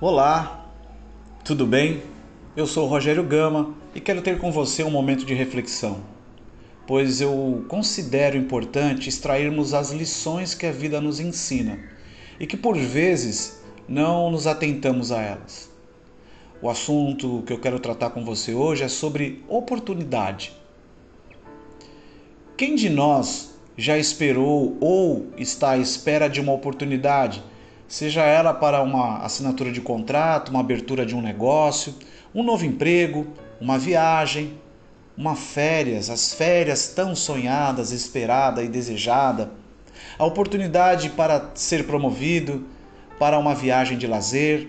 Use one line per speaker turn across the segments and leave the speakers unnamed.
Olá, tudo bem? Eu sou o Rogério Gama e quero ter com você um momento de reflexão, pois eu considero importante extrairmos as lições que a vida nos ensina e que por vezes não nos atentamos a elas. O assunto que eu quero tratar com você hoje é sobre oportunidade. Quem de nós já esperou ou está à espera de uma oportunidade, seja ela para uma assinatura de contrato, uma abertura de um negócio, um novo emprego, uma viagem, as férias tão sonhadas, esperada e desejada, a oportunidade para ser promovido, para uma viagem de lazer,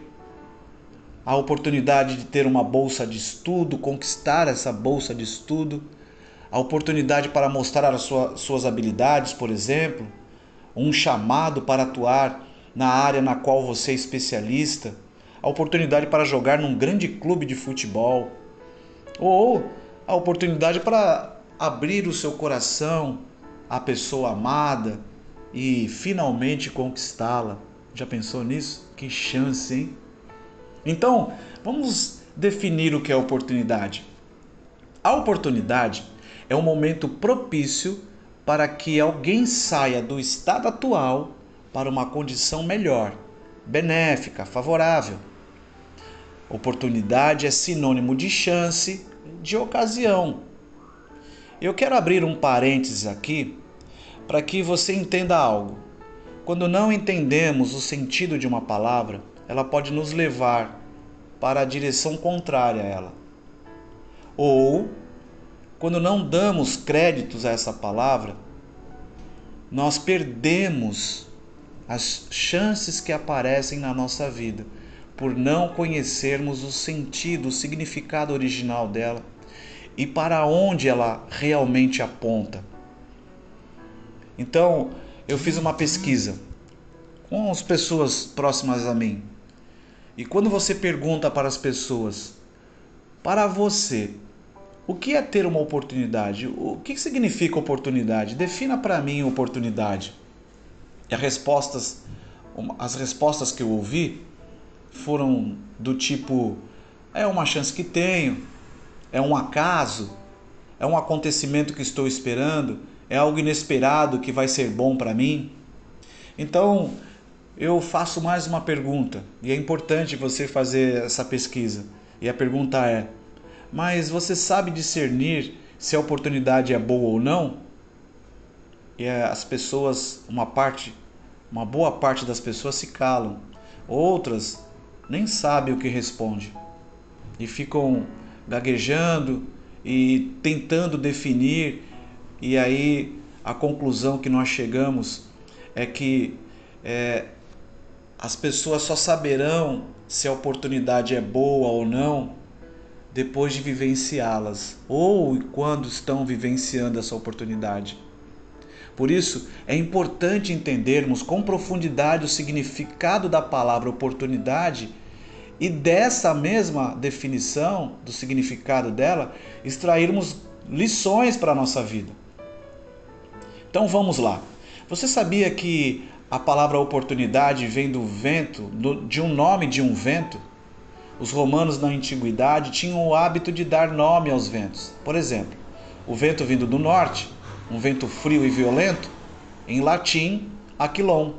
a oportunidade de ter uma bolsa de estudo, conquistar essa bolsa de estudo, a oportunidade para mostrar as suas habilidades, por exemplo, um chamado para atuar na área na qual você é especialista, a oportunidade para jogar num grande clube de futebol, ou a oportunidade para abrir o seu coração à pessoa amada e finalmente conquistá-la. Já pensou nisso? Que chance, hein? Então, vamos definir o que é oportunidade. A oportunidade é um momento propício para que alguém saia do estado atual para uma condição melhor, benéfica, favorável. Oportunidade é sinônimo de chance, de ocasião. Eu quero abrir um parênteses aqui para que você entenda algo. Quando não entendemos o sentido de uma palavra, ela pode nos levar para a direção contrária a ela. Ou, quando não damos créditos a essa palavra, nós perdemos as chances que aparecem na nossa vida por não conhecermos o sentido, o significado original dela e para onde ela realmente aponta. Então, eu fiz uma pesquisa com as pessoas próximas a mim. E quando você pergunta para as pessoas, para você, o que é ter uma oportunidade? O que significa oportunidade? Defina para mim oportunidade. E as respostas que eu ouvi foram do tipo: é uma chance que tenho, é um acaso, é um acontecimento que estou esperando, é algo inesperado que vai ser bom para mim. Então, eu faço mais uma pergunta, e é importante você fazer essa pesquisa. E a pergunta é: mas você sabe discernir se a oportunidade é boa ou não? E as pessoas, uma boa parte das pessoas se calam. Outras nem sabem o que responde e ficam gaguejando e tentando definir. E aí a conclusão que nós chegamos é que as pessoas só saberão se a oportunidade é boa ou não depois de vivenciá-las ou quando estão vivenciando essa oportunidade. Por isso, é importante entendermos com profundidade o significado da palavra oportunidade e dessa mesma definição, do significado dela, extrairmos lições para a nossa vida. Então vamos lá. Você sabia que a palavra oportunidade vem do vento, de um nome de um vento? Os romanos na antiguidade tinham o hábito de dar nome aos ventos. Por exemplo, o vento vindo do norte, um vento frio e violento, em latim, aquilon.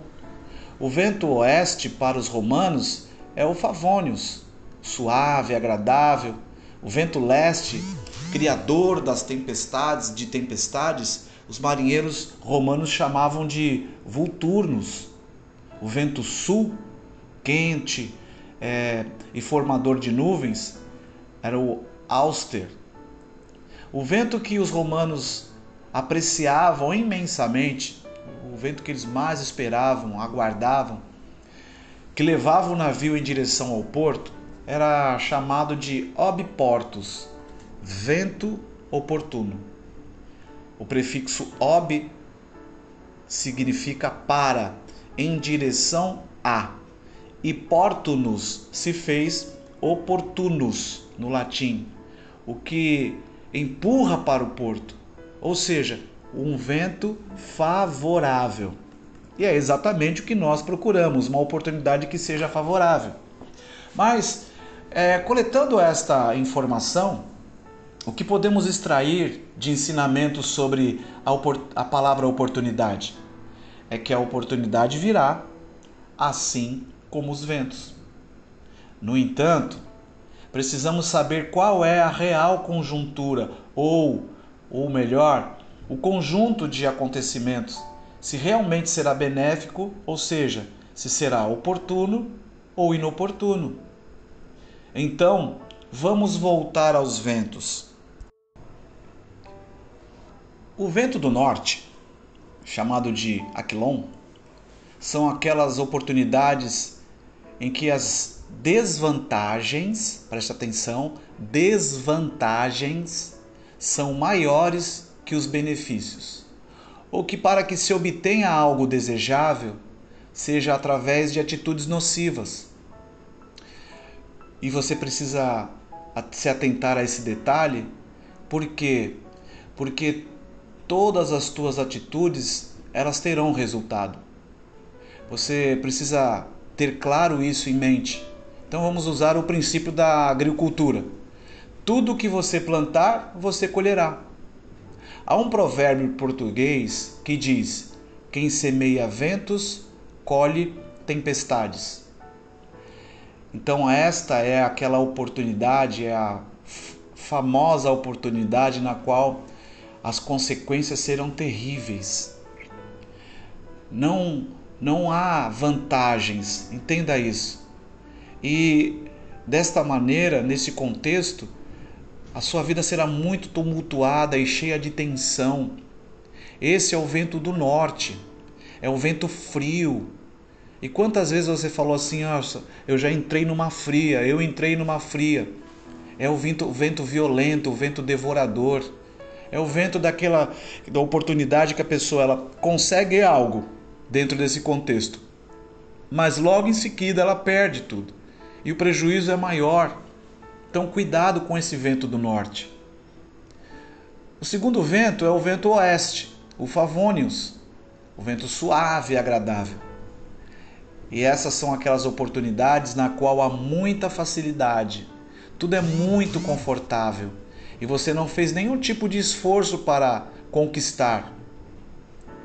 O vento oeste para os romanos é o favonius, suave, agradável. O vento leste, criador das tempestades, os marinheiros romanos chamavam de vulturnus. O vento sul, quente, e formador de nuvens, era o auster. O vento que os romanos apreciavam imensamente, o vento que eles mais esperavam, aguardavam, que levava o navio em direção ao porto, era chamado de obiportus, vento oportuno. O prefixo ob significa para, em direção a. E portunus se fez oportunus no latim, o que empurra para o porto, ou seja, um vento favorável. E é exatamente o que nós procuramos, uma oportunidade que seja favorável. Mas, coletando esta informação, o que podemos extrair de ensinamento sobre a palavra oportunidade? É que a oportunidade virá, assim como os ventos. No entanto, precisamos saber qual é a real conjuntura, ou melhor, o conjunto de acontecimentos, se realmente será benéfico, ou seja, se será oportuno ou inoportuno. Então, vamos voltar aos ventos. O vento do norte, chamado de Aquilon, são aquelas oportunidades em que as desvantagens, preste atenção, desvantagens são maiores que os benefícios. Ou que para que se obtenha algo desejável, seja através de atitudes nocivas. E você precisa se atentar a esse detalhe, por quê? Porque todas as tuas atitudes, elas terão resultado. Você precisa ter claro isso em mente. Então vamos usar o princípio da agricultura. Tudo que você plantar, você colherá. Há um provérbio português que diz: quem semeia ventos, colhe tempestades. Então esta é aquela oportunidade, é a famosa oportunidade na qual as consequências serão terríveis. Não há vantagens, entenda isso. E desta maneira, nesse contexto, a sua vida será muito tumultuada e cheia de tensão. Esse é o vento do norte, é o vento frio. E quantas vezes você falou assim: nossa, eu entrei numa fria. É o vento violento, o vento devorador. É o vento da oportunidade que a pessoa ela consegue algo dentro desse contexto, mas logo em seguida ela perde tudo e o prejuízo é maior. Então cuidado com esse vento do norte. O segundo vento é o vento oeste, o Favonius, o vento suave e agradável. E essas são aquelas oportunidades na qual há muita facilidade, tudo é muito confortável e você não fez nenhum tipo de esforço para conquistar.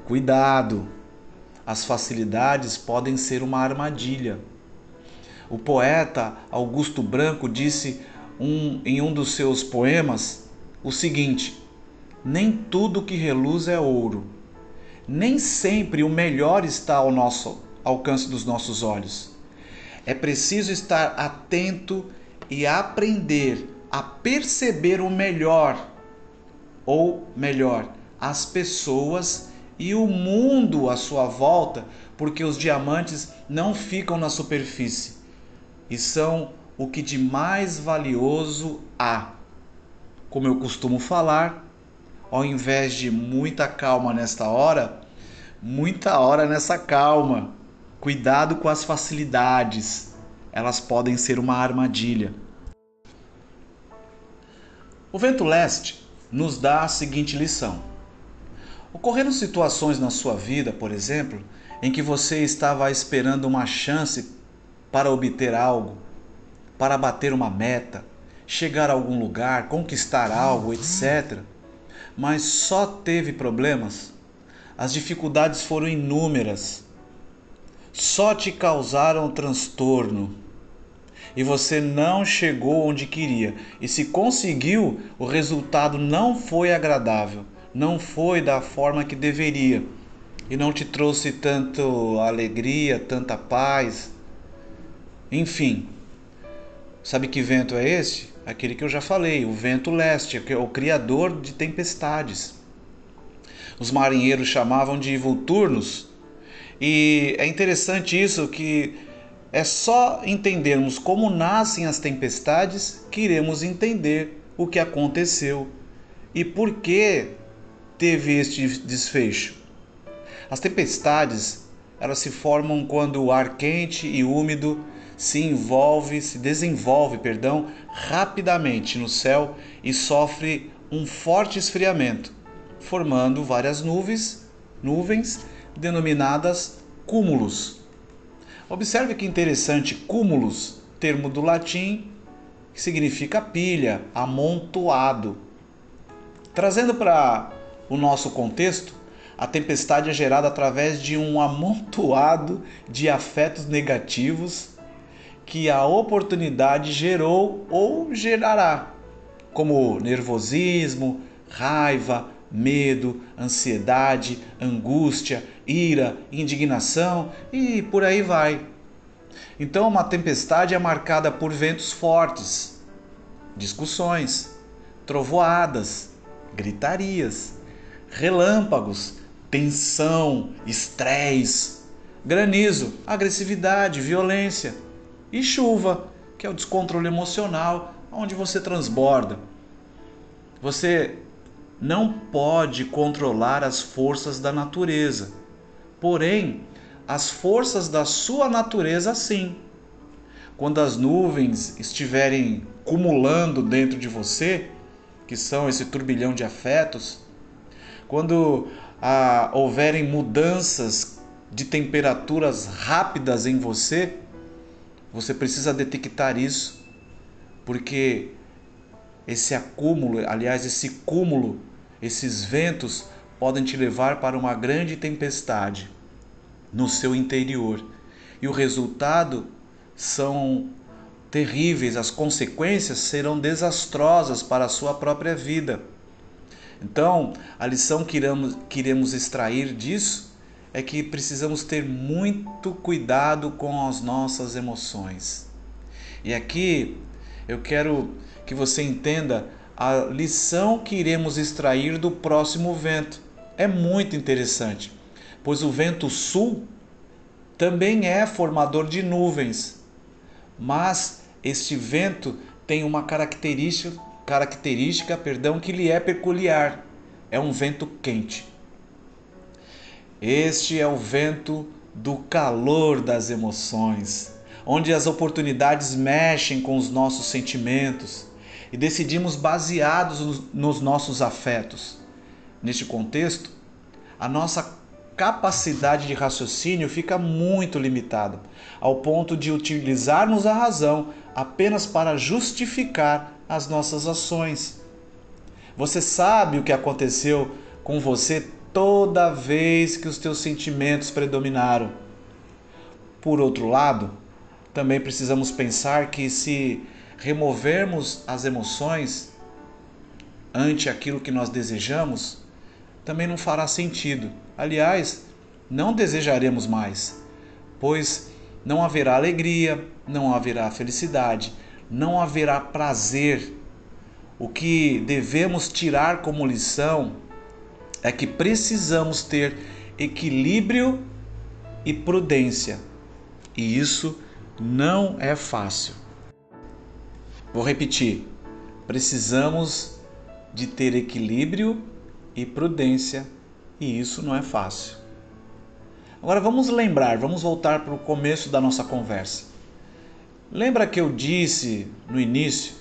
Cuidado! As facilidades podem ser uma armadilha. O poeta Augusto Branco disse em um dos seus poemas o seguinte: nem tudo que reluz é ouro. Nem sempre o melhor está ao alcance dos nossos olhos. É preciso estar atento e aprender a perceber o melhor, ou melhor, as pessoas e o mundo à sua volta, porque os diamantes não ficam na superfície e são o que de mais valioso há. Como eu costumo falar, ao invés de muita calma nesta hora, muita hora nessa calma. Cuidado com as facilidades, elas podem ser uma armadilha. O vento leste nos dá a seguinte lição: ocorreram situações na sua vida, por exemplo, em que você estava esperando uma chance para obter algo, para bater uma meta, chegar a algum lugar, conquistar algo, etc. Mas só teve problemas? As dificuldades foram inúmeras. Só te causaram transtorno. E você não chegou onde queria. E se conseguiu, o resultado não foi agradável. Não foi da forma que deveria. E não te trouxe tanto alegria, tanta paz. Enfim, sabe que vento é esse? Aquele que eu já falei, o vento leste, que é o criador de tempestades. Os marinheiros chamavam de vulturnos. E é interessante isso, que é só entendermos como nascem as tempestades que iremos entender o que aconteceu e por que teve este desfecho. As tempestades, elas se formam quando o ar quente e úmido se desenvolve, rapidamente no céu e sofre um forte esfriamento, formando várias nuvens denominadas cúmulos. Observe que interessante, cúmulos termo do latim que significa pilha, amontoado. Trazendo para o nosso contexto, a tempestade é gerada através de um amontoado de afetos negativos que a oportunidade gerou ou gerará, como nervosismo, raiva, medo, ansiedade, angústia, ira, indignação e por aí vai. Então, uma tempestade é marcada por ventos fortes, discussões, trovoadas, gritarias, relâmpagos, tensão, estresse, granizo, agressividade, violência e chuva, que é o descontrole emocional, onde você transborda. Você não pode controlar as forças da natureza, porém, as forças da sua natureza sim. Quando as nuvens estiverem cumulando dentro de você, que são esse turbilhão de afetos, quando houverem mudanças de temperaturas rápidas em você, você precisa detectar isso, porque esse acúmulo, aliás, esse cúmulo, esses ventos podem te levar para uma grande tempestade no seu interior. E o resultado são terríveis, as consequências serão desastrosas para a sua própria vida. Então, a lição que iremos extrair disso é que precisamos ter muito cuidado com as nossas emoções. E aqui eu quero que você entenda a lição que iremos extrair do próximo vento. É muito interessante, pois o vento sul também é formador de nuvens, mas este vento tem uma característica, que lhe é peculiar. É um vento quente. Este é o vento do calor das emoções, onde as oportunidades mexem com os nossos sentimentos e decidimos baseados nos nossos afetos. Neste contexto, a nossa capacidade de raciocínio fica muito limitada, ao ponto de utilizarmos a razão apenas para justificar as nossas ações. Você sabe o que aconteceu com você toda vez que os teus sentimentos predominaram. Por outro lado, também precisamos pensar que se removermos as emoções ante aquilo que nós desejamos, também não fará sentido. Aliás, não desejaremos mais, pois não haverá alegria, não haverá felicidade, não haverá prazer. O que devemos tirar como lição é que precisamos ter equilíbrio e prudência. E isso não é fácil. Vou repetir. Precisamos de ter equilíbrio e prudência, e isso não é fácil. Agora vamos voltar para o começo da nossa conversa. Lembra que eu disse no início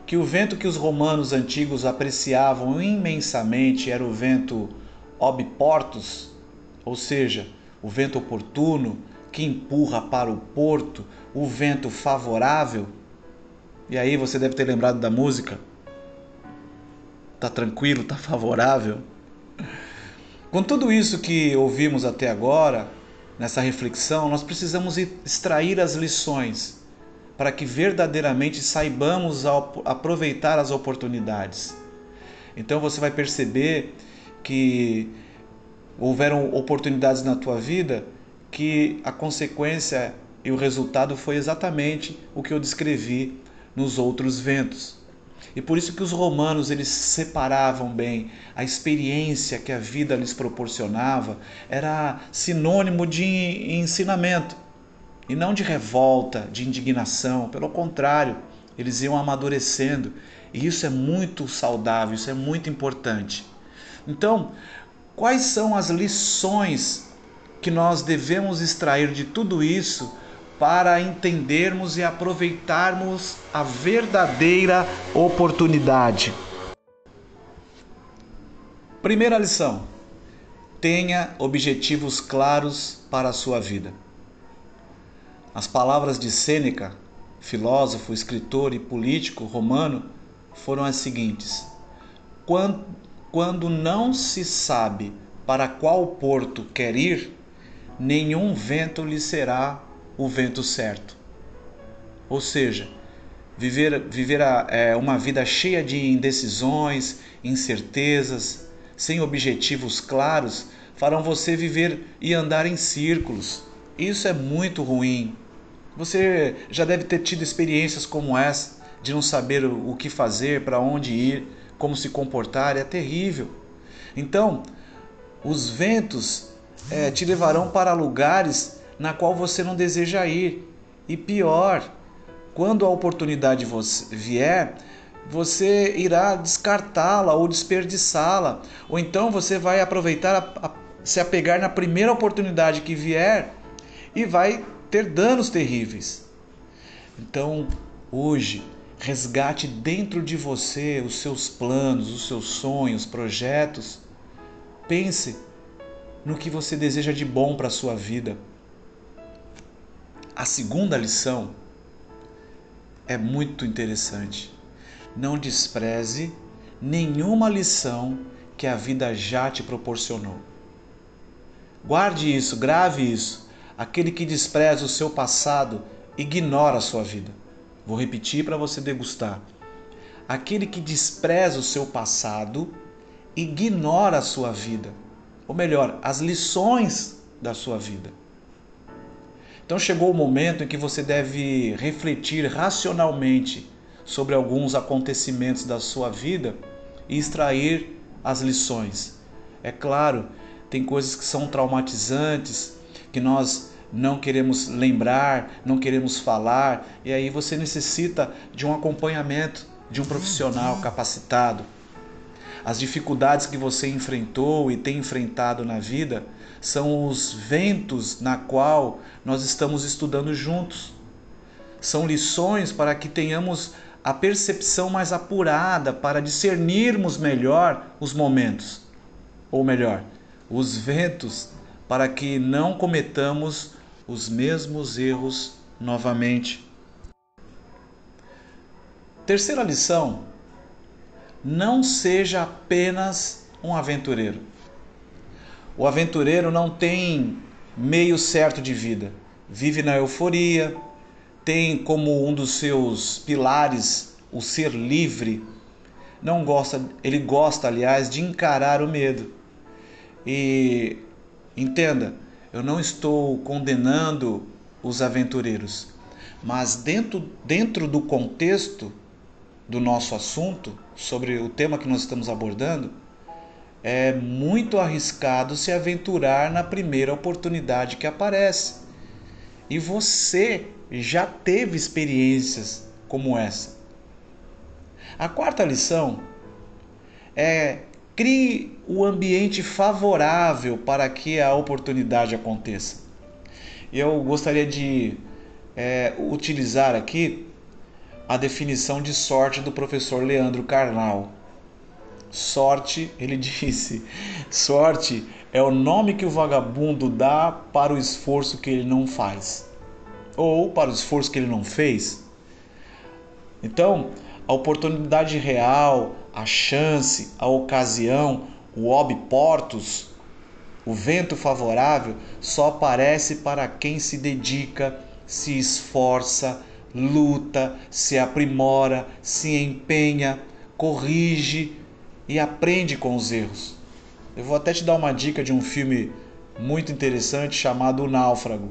que o vento que os romanos antigos apreciavam imensamente era o vento obiportus, ou seja, o vento oportuno que empurra para o porto, o vento favorável? E aí você deve ter lembrado da música. Tá tranquilo, tá favorável? Com tudo isso que ouvimos até agora, nessa reflexão, nós precisamos extrair as lições para que verdadeiramente saibamos aproveitar as oportunidades. Então você vai perceber que houveram oportunidades na tua vida que a consequência e o resultado foi exatamente o que eu descrevi nos outros ventos. E por isso que os romanos eles separavam bem a experiência que a vida lhes proporcionava, era sinônimo de ensinamento e não de revolta, de indignação. Pelo contrário, eles iam amadurecendo, e isso é muito saudável, isso é muito importante. Então, quais são as lições que nós devemos extrair de tudo isso para entendermos e aproveitarmos a verdadeira oportunidade? Primeira lição: tenha objetivos claros para a sua vida. As palavras de Sêneca filósofo, escritor e político romano foram as seguintes: quando não se sabe para qual porto quer ir, nenhum vento lhe será o vento certo. Ou seja, viver uma vida cheia de indecisões, incertezas, sem objetivos claros, farão você viver e andar em círculos. Isso é muito ruim. Você já deve ter tido experiências como essa, de não saber o que fazer, para onde ir, como se comportar, é terrível. Então, os ventos te levarão para lugares na qual você não deseja ir. E pior, quando a oportunidade vier, você irá descartá-la ou desperdiçá-la. Ou então você vai aproveitar, se apegar na primeira oportunidade que vier e vai ter danos terríveis. Então, hoje, resgate dentro de você os seus planos, os seus sonhos, projetos. Pense no que você deseja de bom para a sua vida. A segunda lição é muito interessante. Não despreze nenhuma lição que a vida já te proporcionou. Guarde isso, grave isso. Aquele que despreza o seu passado ignora a sua vida. Vou repetir para você degustar. Aquele que despreza o seu passado ignora a sua vida. Ou melhor, as lições da sua vida. Então chegou o momento em que você deve refletir racionalmente sobre alguns acontecimentos da sua vida e extrair as lições. É claro, tem coisas que são traumatizantes, que nós não queremos lembrar, não queremos falar, e aí você necessita de um acompanhamento de um profissional capacitado. As dificuldades que você enfrentou e tem enfrentado na vida são os ventos na qual nós estamos estudando juntos. São lições para que tenhamos a percepção mais apurada, para discernirmos melhor os momentos. Ou melhor, os ventos, para que não cometamos os mesmos erros novamente. Terceira lição: não seja apenas um aventureiro. O aventureiro não tem meio certo de vida. Vive na euforia, tem como um dos seus pilares o ser livre. Ele gosta, aliás, de encarar o medo. E entenda, eu não estou condenando os aventureiros, mas dentro do contexto do nosso assunto, sobre o tema que nós estamos abordando, é muito arriscado se aventurar na primeira oportunidade que aparece. E você já teve experiências como essa. A quarta lição é: crie o ambiente favorável para que a oportunidade aconteça. Eu gostaria de utilizar aqui a definição de sorte do professor Leandro Carnal. Sorte, ele disse, sorte é o nome que o vagabundo dá para o esforço que ele não faz, ou para o esforço que ele não fez. Então, a oportunidade real, a chance, a ocasião, o ob portus, o vento favorável, só aparece para quem se dedica, se esforça, luta, se aprimora, se empenha, corrige e aprende com os erros. Eu vou até te dar uma dica de um filme muito interessante chamado O Náufrago.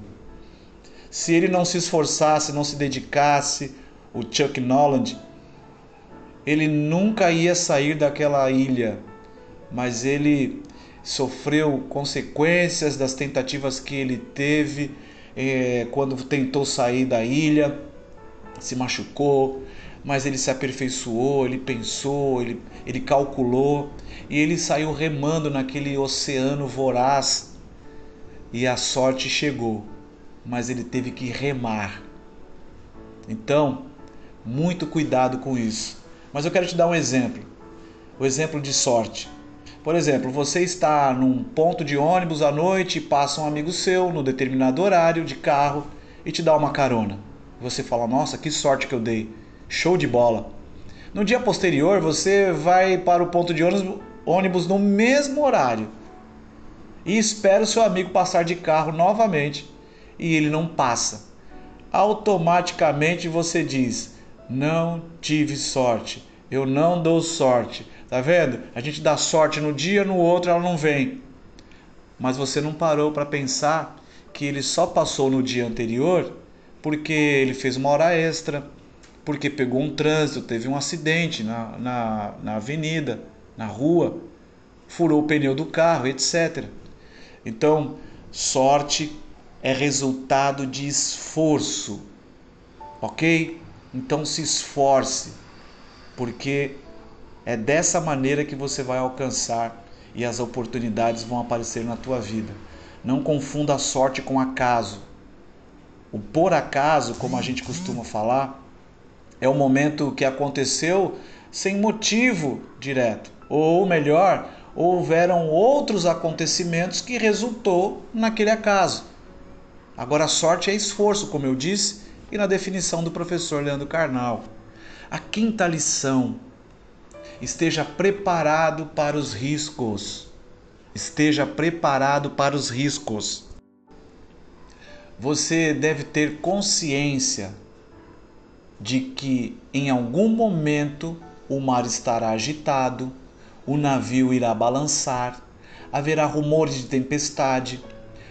Se ele não se esforçasse, não se dedicasse, o Chuck Noland, ele nunca ia sair daquela ilha, mas ele sofreu consequências das tentativas que ele teve quando tentou sair da ilha, se machucou, mas ele se aperfeiçoou, ele pensou, ele calculou e ele saiu remando naquele oceano voraz e a sorte chegou, mas ele teve que remar. Então, muito cuidado com isso. Mas eu quero te dar um exemplo, o exemplo de sorte. Por exemplo, você está num ponto de ônibus à noite e passa um amigo seu no determinado horário de carro e te dá uma carona. Você fala, nossa, que sorte que eu dei. Show de bola. No dia posterior, você vai para o ponto de ônibus no mesmo horário e espera o seu amigo passar de carro novamente e ele não passa. Automaticamente você diz, não tive sorte, eu não dou sorte. Tá vendo? A gente dá sorte no dia, no outro ela não vem. Mas você não parou para pensar que ele só passou no dia anterior porque ele fez uma hora extra, porque pegou um trânsito, teve um acidente na avenida, na rua, furou o pneu do carro, etc. Então, sorte é resultado de esforço, ok? Então se esforce, porque é dessa maneira que você vai alcançar e as oportunidades vão aparecer na tua vida. Não confunda a sorte com acaso. O por acaso, como a gente costuma falar, é o momento que aconteceu sem motivo direto. Ou melhor, houveram outros acontecimentos que resultou naquele acaso. Agora a sorte é esforço, como eu disse, e na definição do professor Leandro Carnal. A quinta lição: esteja preparado para os riscos. Esteja preparado para os riscos. Você deve ter consciência de que em algum momento o mar estará agitado, o navio irá balançar, haverá rumores de tempestade,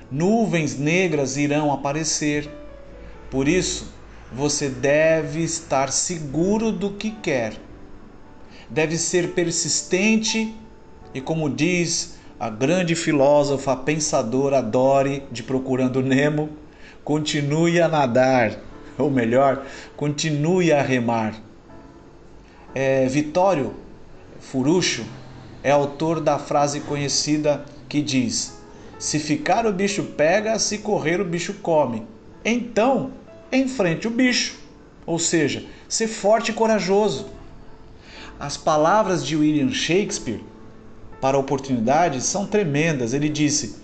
nuvens negras irão aparecer. Por isso, você deve estar seguro do que quer. Deve ser persistente e, como diz a grande filósofa pensadora Dory de Procurando Nemo, continue a nadar, ou melhor, continue a remar. Vittorio Furucho é autor da frase conhecida que diz: se ficar o bicho pega, se correr o bicho come. Então, enfrente o bicho, ou seja, ser forte e corajoso. As palavras de William Shakespeare para oportunidades são tremendas. Ele disse: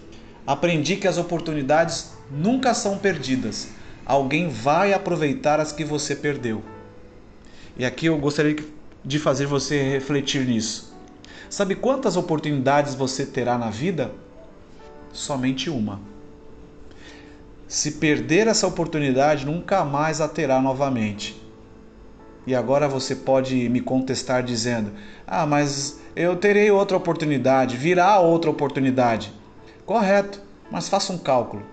aprendi que as oportunidades nunca são perdidas. Alguém vai aproveitar as que você perdeu. E aqui eu gostaria de fazer você refletir nisso. Sabe quantas oportunidades você terá na vida? Somente uma. Se perder essa oportunidade, nunca mais a terá novamente. E agora você pode me contestar dizendo: ah, mas eu terei outra oportunidade, virá outra oportunidade. Correto, mas faça um cálculo.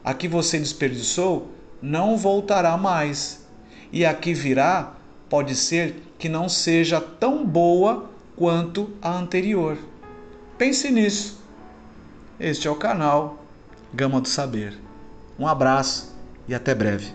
A que você desperdiçou não voltará mais. E a que virá pode ser que não seja tão boa quanto a anterior. Pense nisso. Este é o canal Gama do Saber. Um abraço e até breve.